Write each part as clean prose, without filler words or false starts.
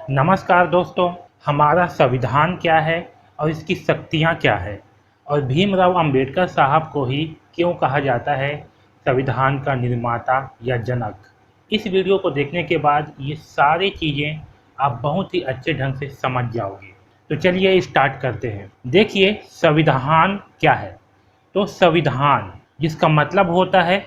नमस्कार दोस्तों। हमारा संविधान क्या है और इसकी शक्तियाँ क्या है और भीमराव अंबेडकर साहब को ही क्यों कहा जाता है संविधान का निर्माता या जनक। इस वीडियो को देखने के बाद ये सारी चीज़ें आप बहुत ही अच्छे ढंग से समझ जाओगे। तो चलिए स्टार्ट करते हैं। देखिए संविधान क्या है। तो संविधान जिसका मतलब होता है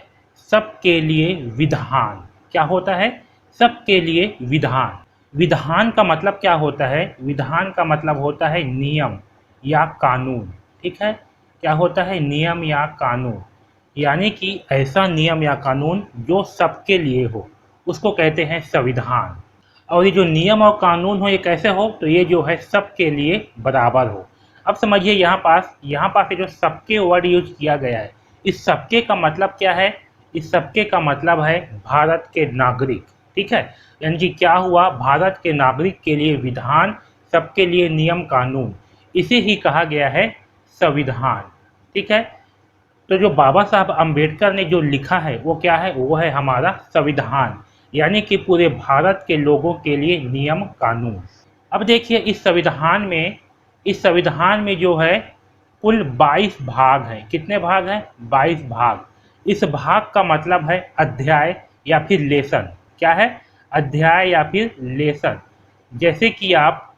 सबके लिए विधान। क्या होता है? सबके लिए विधान। विधान का मतलब क्या होता है? विधान का मतलब होता है नियम या कानून। ठीक है, क्या होता है? नियम या कानून, यानी कि ऐसा नियम या कानून जो सबके लिए हो, उसको कहते हैं संविधान। और ये जो नियम और कानून हो ये कैसे हो? तो ये जो है सबके लिए बराबर हो। अब समझिए यहाँ पास ये जो सबके वर्ड यूज किया गया है, इस सबके का मतलब क्या है? इस सबके का मतलब है भारत के नागरिक। ठीक है, यानी कि क्या हुआ? भारत के नागरिक के लिए विधान, सबके लिए नियम कानून, इसे ही कहा गया है संविधान। ठीक है, तो जो बाबा साहब अम्बेडकर ने जो लिखा है वो क्या है? वो है हमारा संविधान, यानी कि पूरे भारत के लोगों के लिए नियम कानून। अब देखिए इस संविधान में जो है कुल 22 भाग हैं। कितने भाग हैं? 22 भाग। इस भाग का मतलब है अध्याय या फिर लेसन। क्या है? अध्याय या फिर लेसन। जैसे कि आप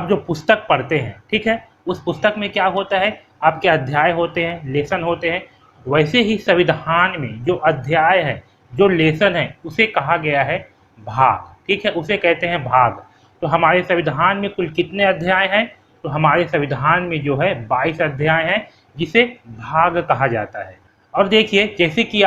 जो पुस्तक पढ़ते हैं, ठीक है, उस पुस्तक में क्या होता है? आपके अध्याय होते हैं, लेसन होते हैं। वैसे ही संविधान में जो अध्याय है, जो लेसन है, उसे कहा गया है भाग। ठीक है, उसे कहते हैं भाग। तो हमारे संविधान में कुल कितने अध्याय हैं? तो हमारे संविधान में जो है 22 अध्याय हैं, जिसे भाग कहा जाता है। और देखिए, जैसे कि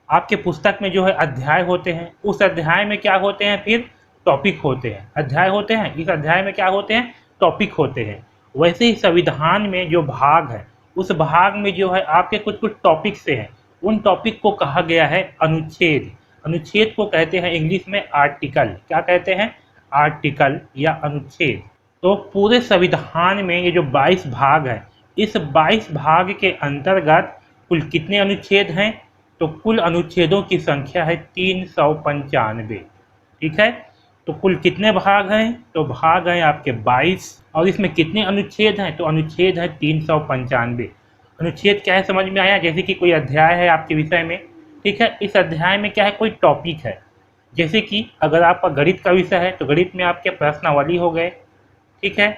आपके पुस्तक में जो है अध्याय होते हैं, उस अध्याय में क्या होते हैं? फिर टॉपिक होते हैं। अध्याय होते हैं, इस अध्याय में क्या होते हैं? टॉपिक होते हैं। वैसे ही संविधान में जो भाग है, उस भाग में जो है आपके कुछ कुछ टॉपिक से हैं। उन टॉपिक को कहा गया है अनुच्छेद। अनुच्छेद को कहते हैं इंग्लिश में आर्टिकल। क्या कहते हैं? आर्टिकल या अनुच्छेद। तो पूरे संविधान में ये जो 22 भाग है, इस 22 भाग के अंतर्गत कुल कितने अनुच्छेद हैं? तो कुल अनुच्छेदों की संख्या है 395। ठीक है, तो कुल कितने भाग हैं? तो भाग हैं आपके 22। और इसमें कितने अनुच्छेद हैं? तो अनुच्छेद है 395। अनुच्छेद क्या है समझ में आया? जैसे कि कोई अध्याय है आपके विषय में, ठीक है, इस अध्याय में क्या है? कोई टॉपिक है। जैसे कि अगर आपका गणित का विषय है तो गणित में आपके प्रश्नावली हो गए। ठीक है,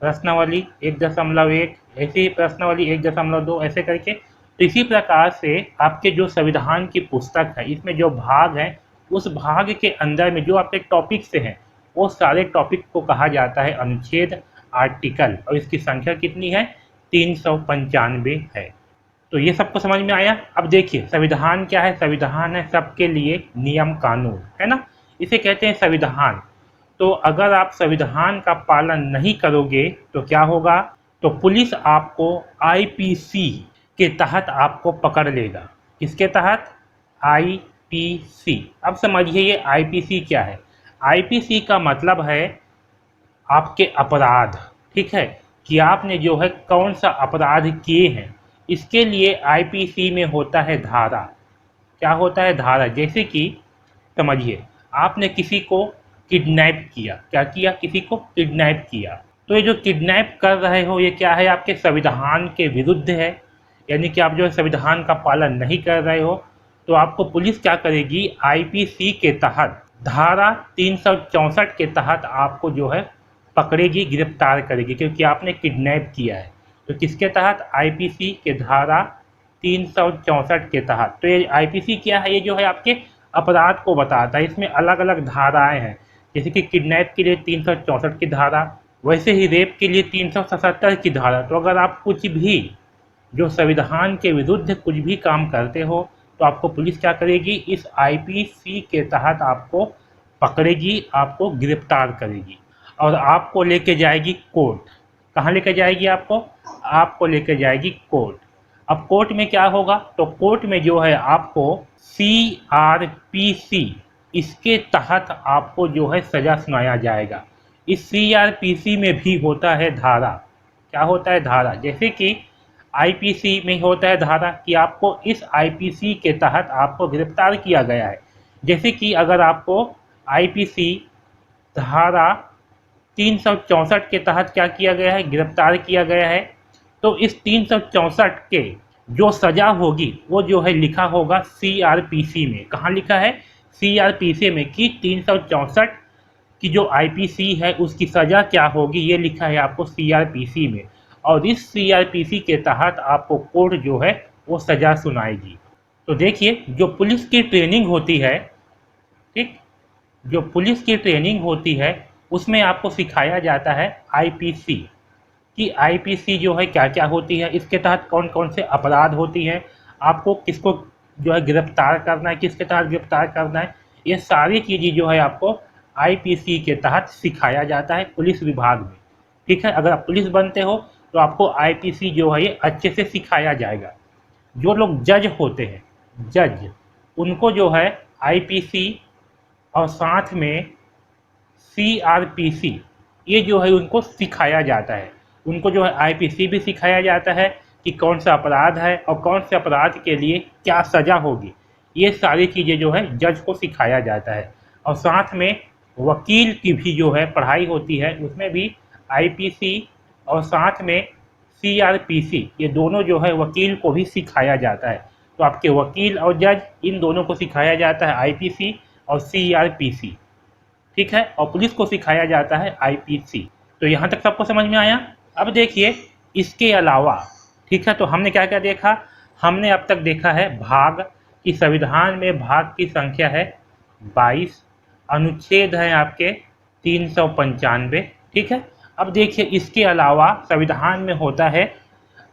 प्रश्नावली 1.1, ऐसे ही प्रश्नावली 1.2, ऐसे करके। तो इसी प्रकार से आपके जो संविधान की पुस्तक है, इसमें जो भाग हैं, उस भाग के अंदर में जो आपके टॉपिक से हैं, वो सारे टॉपिक को कहा जाता है अनुच्छेद, आर्टिकल। और इसकी संख्या कितनी है? 395 है। तो ये सबको समझ में आया। अब देखिए संविधान क्या है? संविधान है सबके लिए नियम कानून, है ना, इसे कहते हैं संविधान। तो अगर आप संविधान का पालन नहीं करोगे तो क्या होगा? तो पुलिस आपको आईपीसी के तहत आपको पकड़ लेगा। किसके तहत? आईपीसी। अब समझिए ये आईपीसी क्या है। आईपीसी का मतलब है आपके अपराध। ठीक है, कि आपने जो है कौन सा अपराध किए हैं, इसके लिए आईपीसी में होता है धारा। क्या होता है? धारा। जैसे कि समझिए आपने किसी को किडनैप किया। क्या किया? किसी को किडनैप किया। तो ये जो किडनैप कर रहे हो, ये क्या है? आपके संविधान के विरुद्ध है, यानी कि आप जो है संविधान का पालन नहीं कर रहे हो। तो आपको पुलिस क्या करेगी? आईपीसी के तहत, धारा 364 के तहत आपको जो है पकड़ेगी, गिरफ्तार करेगी, क्योंकि आपने किडनैप किया है। तो किसके तहत? आईपीसी के धारा 364 के तहत। तो ये आईपीसी क्या है? ये जो है आपके अपराध को बताता है। इसमें अलग अलग धाराएं हैं, जैसे कि किडनैप के लिए 364 की धारा, वैसे ही रेप के लिए 377 की धारा। तो अगर आप कुछ भी जो संविधान के विरुद्ध कुछ भी काम करते हो, तो आपको पुलिस क्या करेगी? इस आईपीसी के तहत आपको पकड़ेगी, आपको गिरफ्तार करेगी और आपको लेके जाएगी कोर्ट। कहाँ लेके जाएगी आपको? आपको लेके जाएगी कोर्ट। अब कोर्ट में क्या होगा? तो कोर्ट में जो है आपको सीआरपीसी, इसके तहत आपको जो है सज़ा सुनाया जाएगा। इस सीआरपीसी में भी होता है धारा। क्या होता है? धारा। जैसे कि आईपीसी में होता है धारा कि आपको इस आईपीसी के तहत आपको गिरफ्तार किया गया है। जैसे कि अगर आपको आईपीसी धारा 364 के तहत क्या किया गया है, गिरफ्तार किया गया है। तो इस 364 के जो सज़ा होगी वो जो है लिखा होगा सीआरपीसी में। कहाँ लिखा है, सीआरपीसी में, कि 364 की जो आईपीसी है उसकी सज़ा क्या होगी, ये लिखा है आपको सीआरपीसी में। और इस सीआरपीसी के तहत आपको कोर्ट जो है वो सज़ा सुनाएगी। तो देखिए, जो पुलिस की ट्रेनिंग होती है, ठीक, जो पुलिस की ट्रेनिंग होती है उसमें आपको सिखाया जाता है आईपीसी, कि आईपीसी जो है क्या क्या होती है, इसके तहत कौन कौन से अपराध होती हैं, आपको किसको जो है गिरफ्तार करना है, किसके तहत गिरफ्तार करना है, ये सारी चीज़ें जो है आपको आईपीसी के तहत सिखाया जाता है पुलिस विभाग में। ठीक है, अगर आप पुलिस बनते हो तो आपको आईपीसी जो है ये अच्छे से सिखाया जाएगा। जो लोग जज होते हैं, जज, उनको जो है आईपीसी और साथ में सीआरपीसी, ये जो है उनको सिखाया जाता है। उनको जो है आईपीसी भी सिखाया जाता है कि कौन सा अपराध है और कौन से अपराध के लिए क्या सज़ा होगी, ये सारी चीज़ें जो है जज को सिखाया जाता है। और साथ में वकील की भी जो है पढ़ाई होती है, उसमें भी आईपीसी और साथ में सीआरपीसी, ये दोनों जो है वकील को भी सिखाया जाता है। तो आपके वकील और जज, इन दोनों को सिखाया जाता है आईपीसी और सीआरपीसी। ठीक है, और पुलिस को सिखाया जाता है आईपीसी। तो यहाँ तक सबको समझ में आया। अब देखिए, इसके अलावा, ठीक है, तो हमने क्या क्या देखा, हमने अब तक देखा है भाग, कि संविधान में भाग की संख्या है 22, अनुच्छेद हैं आपके 395। ठीक है, अब देखिए इसके अलावा संविधान में होता है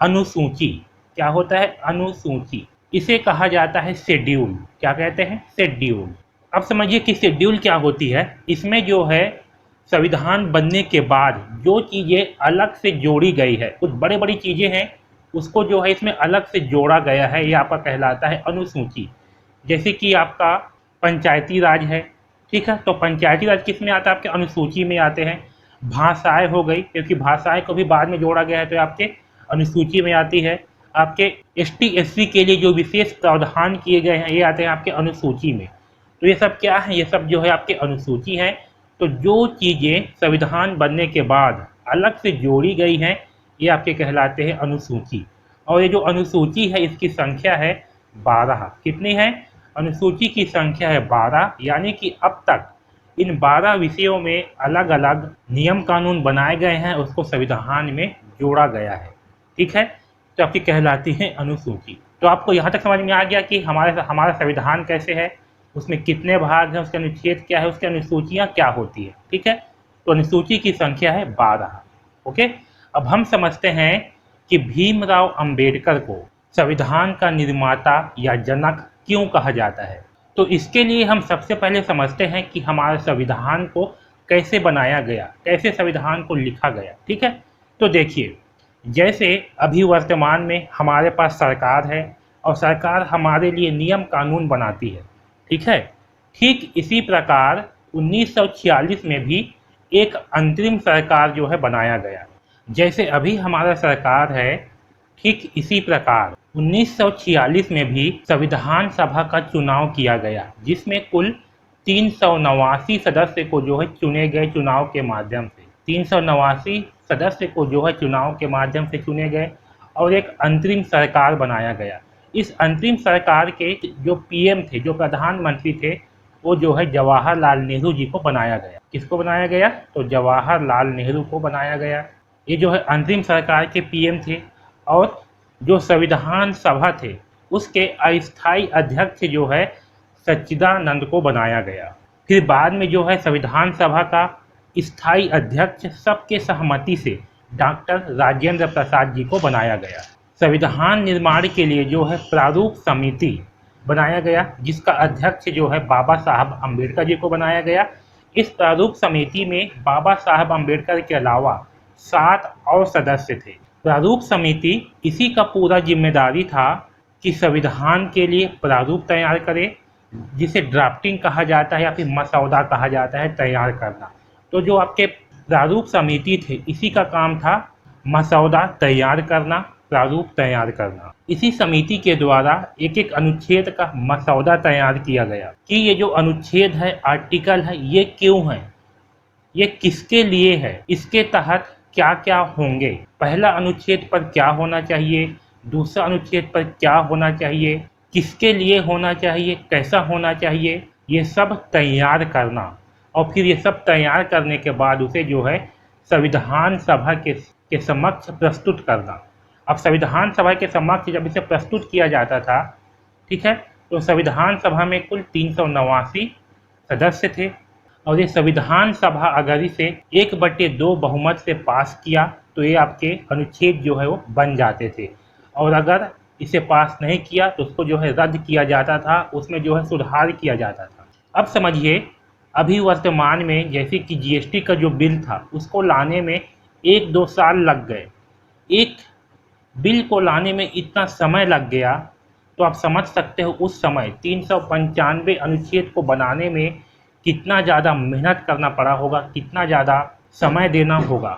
अनुसूची। क्या होता है, अनुसूची, इसे कहा जाता है शेड्यूल। क्या कहते हैं, शेड्यूल। अब समझिए कि शेड्यूल क्या होती है। इसमें जो है संविधान बनने के बाद जो चीज़ें अलग से जोड़ी गई है, कुछ बड़े बड़ी चीज़ें हैं, उसको जो है इसमें अलग से जोड़ा गया है, ये आपका कहलाता है अनुसूची। जैसे कि आपका पंचायती राज है, ठीक है, तो पंचायती राज किस में आता है, आपके अनुसूची में आते हैं। भाषाएं हो गई, क्योंकि भाषाएं को भी बाद में जोड़ा गया है, तो आपके अनुसूची में आती है। आपके एसटी एससी के लिए जो विशेष प्रावधान किए गए हैं, ये आते हैं आपके अनुसूची में। तो ये सब क्या है, ये सब जो है आपके अनुसूची हैं। तो जो चीज़ें संविधान बनने के बाद अलग से जोड़ी गई हैं, ये आपके कहलाते हैं अनुसूची। और ये जो अनुसूची है इसकी संख्या है 12। कितनी है, अनुसूची की संख्या है 12, यानी कि अब तक इन 12 विषयों में अलग अलग नियम कानून बनाए गए हैं, उसको संविधान में जोड़ा गया है। ठीक है, तो आपकी कहलाती है अनुसूची। तो आपको यहाँ तक समझ में आ गया कि हमारा संविधान कैसे है, उसमें कितने भाग हैं, उसके अनुच्छेद क्या है, उसकी अनुसूचियाँ क्या होती है। ठीक है, तो अनुसूची की संख्या है 12। ओके, अब हम समझते हैं कि भीमराव अंबेडकर को संविधान का निर्माता या जनक क्यों कहा जाता है। तो इसके लिए हम सबसे पहले समझते हैं कि हमारे संविधान को कैसे बनाया गया, कैसे संविधान को लिखा गया। ठीक है, तो देखिए, जैसे अभी वर्तमान में हमारे पास सरकार है और सरकार हमारे लिए नियम कानून बनाती है। ठीक है, ठीक इसी प्रकार 1946 में भी एक अंतरिम सरकार जो है बनाया गया। जैसे अभी हमारा सरकार है, ठीक इसी प्रकार 1946 में भी संविधान सभा का चुनाव किया गया, जिसमें कुल 389 सदस्य को जो है चुने गए चुनाव के माध्यम से। 389 सदस्य को जो है चुनाव के माध्यम से चुने गए और एक अंतरिम सरकार बनाया गया। इस अंतरिम सरकार के जो पीएम थे, जो प्रधानमंत्री थे, वो जो है जवाहरलाल नेहरू जी को बनाया गया। किसको बनाया गया, तो जवाहरलाल नेहरू को बनाया गया। ये जो है अंतरिम सरकार के पीएम थे। और जो संविधान सभा थे उसके अस्थायी अध्यक्ष जो है सच्चिदानंद को बनाया गया। फिर बाद में जो है संविधान सभा का स्थायी अध्यक्ष सबके सहमति से डॉक्टर राजेंद्र प्रसाद जी को बनाया गया। संविधान निर्माण के लिए जो है प्रारूप समिति बनाया गया, जिसका अध्यक्ष जो है बाबा साहब अम्बेडकर जी को बनाया गया। इस प्रारूप समिति में बाबा साहब अम्बेडकर के अलावा 7 और सदस्य थे। प्रारूप समिति इसी का पूरा जिम्मेदारी था कि संविधान के लिए प्रारूप तैयार करे, जिसे ड्राफ्टिंग कहा जाता है या फिर मसौदा कहा जाता है, तैयार करना। तो जो आपके प्रारूप समिति थे, इसी का काम था मसौदा तैयार करना, प्रारूप तैयार करना। इसी समिति के द्वारा एक एक अनुच्छेद का मसौदा तैयार किया गया कि ये जो अनुच्छेद है, आर्टिकल है, ये क्यों है, ये किसके लिए है, इसके तहत क्या क्या होंगे, पहला अनुच्छेद पर क्या होना चाहिए, दूसरा अनुच्छेद पर क्या होना चाहिए, किसके लिए होना चाहिए, कैसा होना चाहिए, ये सब तैयार करना और फिर ये सब तैयार करने के बाद उसे जो है संविधान सभा के समक्ष प्रस्तुत करना। अब संविधान सभा के समक्ष जब इसे प्रस्तुत किया जाता था, ठीक है, तो संविधान सभा में कुल 389 सदस्य थे और ये संविधान सभा अगर इसे 1/2 बहुमत से पास किया तो ये आपके अनुच्छेद जो है वो बन जाते थे, और अगर इसे पास नहीं किया तो उसको जो है रद्द किया जाता था, उसमें जो है सुधार किया जाता था। अब समझिए, अभी वर्तमान में जैसे कि जीएसटी का जो बिल था उसको लाने में 1-2 साल लग गए। एक बिल को लाने में इतना समय लग गया तो आप समझ सकते हो उस समय 395 अनुच्छेद को बनाने में कितना ज़्यादा मेहनत करना पड़ा होगा, कितना ज़्यादा समय देना होगा,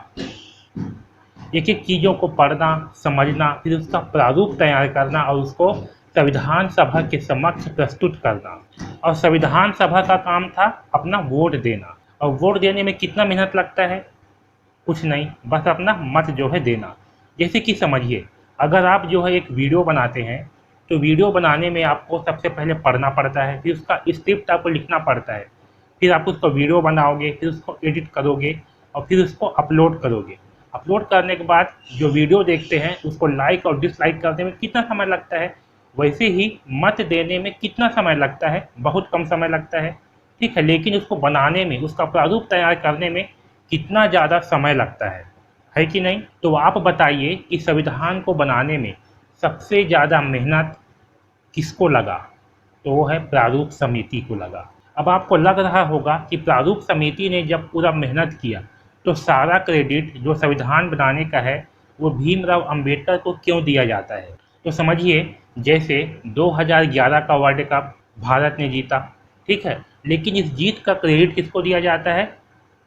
एक एक चीज़ों को पढ़ना, समझना, फिर उसका प्रारूप तैयार करना और उसको संविधान सभा के समक्ष प्रस्तुत करना। और संविधान सभा का काम था अपना वोट देना, और वोट देने में कितना मेहनत लगता है, कुछ नहीं, बस अपना मत जो है देना। जैसे कि समझिए, अगर आप जो है एक वीडियो बनाते हैं तो वीडियो बनाने में आपको सबसे पहले पढ़ना पड़ता है, फिर उसका स्क्रिप्ट आपको लिखना पड़ता है, फिर आप उसको वीडियो बनाओगे, फिर उसको एडिट करोगे और फिर उसको अपलोड करोगे। अपलोड करने के बाद जो वीडियो देखते हैं उसको लाइक और डिसलाइक करने में कितना समय लगता है, वैसे ही मत देने में कितना समय लगता है, बहुत कम समय लगता है, ठीक है। लेकिन उसको बनाने में, उसका प्रारूप तैयार करने में कितना ज़्यादा समय लगता है कि नहीं। तो आप बताइए कि संविधान को बनाने में सबसे ज़्यादा मेहनत किसको लगा, तो वो है प्रारूप समिति को लगा। अब आपको लग रहा होगा कि प्रारूप समिति ने जब पूरा मेहनत किया तो सारा क्रेडिट जो संविधान बनाने का है वो भीमराव अंबेडकर को क्यों दिया जाता है। तो समझिए, जैसे 2011 का वर्ल्ड कप भारत ने जीता, ठीक है, लेकिन इस जीत का क्रेडिट किसको दिया जाता है,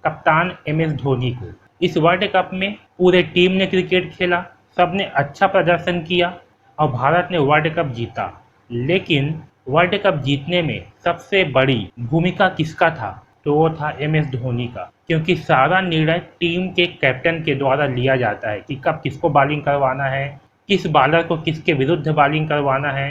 कप्तान MS धोनी को। इस वर्ल्ड कप में पूरे टीम ने क्रिकेट खेला, सबने अच्छा प्रदर्शन किया और भारत ने वर्ल्ड कप जीता। लेकिन वर्ल्ड कप जीतने में सबसे बड़ी भूमिका किसका था, तो वो था MS धोनी का, क्योंकि सारा निर्णय टीम के कैप्टन के द्वारा लिया जाता है कि कब किसको बॉलिंग करवाना है, किस बॉलर को किसके विरुद्ध बॉलिंग करवाना है,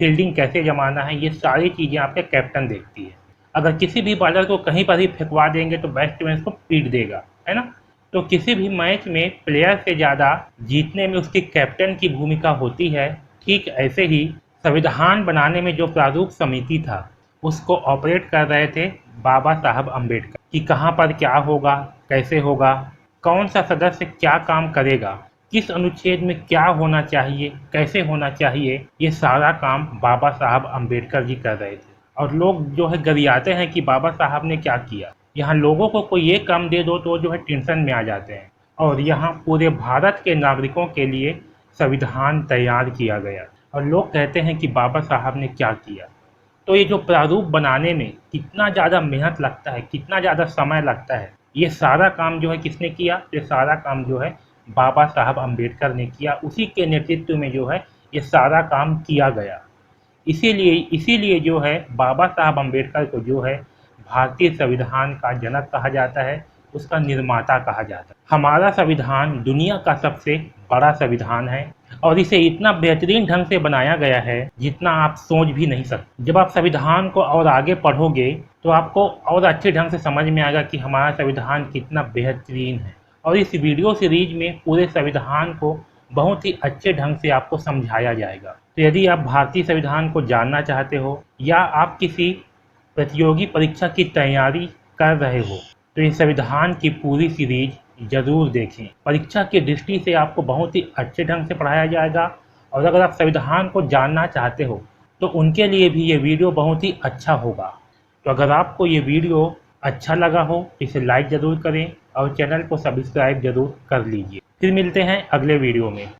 फील्डिंग कैसे जमाना है, ये सारी चीज़ें आपके कैप्टन देखती है। अगर किसी भी बॉलर को कहीं पर ही फेंकवा देंगे तो बैट्समैन उसको पीट देगा, है ना। तो किसी भी मैच में प्लेयर से ज़्यादा जीतने में उसके कैप्टन की भूमिका होती है। ठीक ऐसे ही संविधान बनाने में जो प्रारूप समिति था उसको ऑपरेट कर रहे थे बाबा साहब अम्बेडकर, कि कहाँ पर क्या होगा, कैसे होगा, कौन सा सदस्य क्या काम करेगा, किस अनुच्छेद में क्या होना चाहिए, कैसे होना चाहिए, ये सारा काम बाबा साहब अम्बेडकर जी कर रहे थे। और लोग जो है गरियाते हैं कि बाबा साहब ने क्या किया। यहाँ लोगों को कोई ये काम दे दो तो जो है टेंशन में आ जाते हैं। और यहाँ पूरे भारत के नागरिकों के लिए संविधान तैयार किया गया और लोग कहते हैं कि बाबा साहब ने क्या किया। तो ये जो प्रारूप बनाने में कितना ज़्यादा मेहनत लगता है, कितना ज़्यादा समय लगता है, ये सारा काम जो है किसने किया, ये सारा काम जो है बाबा साहब अम्बेडकर ने किया। उसी के नेतृत्व में जो है ये सारा काम किया गया। इसीलिए जो है बाबा साहब अम्बेडकर को जो है भारतीय संविधान का जनक कहा जाता है, उसका निर्माता कहा जाता है। हमारा संविधान दुनिया का सबसे बड़ा संविधान है और इसे इतना बेहतरीन ढंग से बनाया गया है जितना आप सोच भी नहीं सकते। जब आप संविधान को और आगे पढ़ोगे तो आपको और अच्छे ढंग से समझ में आएगा कि हमारा संविधान कितना बेहतरीन है। और इस वीडियो सीरीज में पूरे संविधान को बहुत ही अच्छे ढंग से आपको समझाया जाएगा। तो यदि आप भारतीय संविधान को जानना चाहते हो या आप किसी प्रतियोगी परीक्षा की तैयारी कर रहे हो तो ये संविधान की पूरी सीरीज जरूर देखें। परीक्षा की दृष्टि से आपको बहुत ही अच्छे ढंग से पढ़ाया जाएगा। और अगर आप संविधान को जानना चाहते हो तो उनके लिए भी ये वीडियो बहुत ही अच्छा होगा। तो अगर आपको ये वीडियो अच्छा लगा हो तो इसे लाइक ज़रूर करें और चैनल को सब्सक्राइब जरूर कर लीजिए। फिर मिलते हैं अगले वीडियो में।